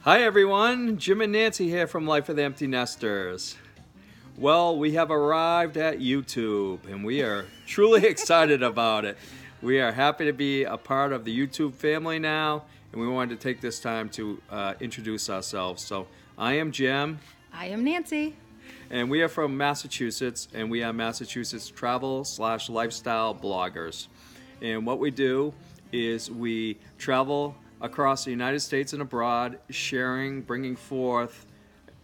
Hi everyone, Jim and Nancy here from Life of the Empty Nesters. Well, we have arrived at YouTube and we are truly excited about it. We are happy to be a part of the YouTube family now, and we wanted to take this time to introduce ourselves. So I am Jim. I am Nancy. And we are from Massachusetts, and we are Massachusetts travel/lifestyle bloggers. And what we do is we travel across the United States and abroad, sharing, bringing forth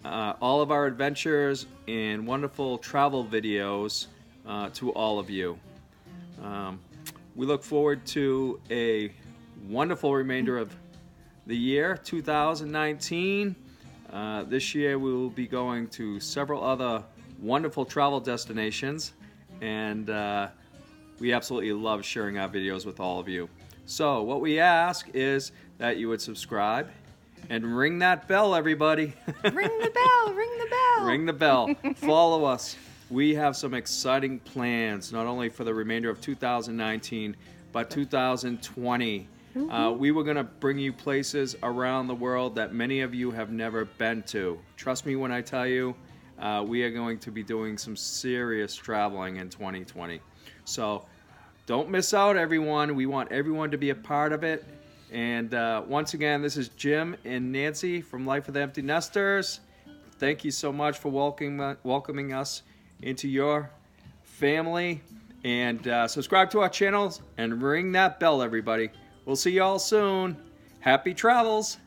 all of our adventures and wonderful travel videos to all of you. We look forward to a wonderful remainder of the year 2019. This year we will be going to several other wonderful travel destinations, and we absolutely love sharing our videos with all of you. So what we ask is that you would subscribe and ring that bell, everybody. Ring the bell, ring the bell. Ring the bell. Follow us. We have some exciting plans, not only for the remainder of 2019, but 2020. We were going to bring you places around the world that many of you have never been to. Trust me when I tell you, we are going to be doing some serious traveling in 2020. So don't miss out, everyone. We want everyone to be a part of it. And once again, this is Jim and Nancy from Life of the Empty Nesters. Thank you so much for welcoming us into your family. And subscribe to our channels and ring that bell, everybody. We'll see you all soon. Happy travels.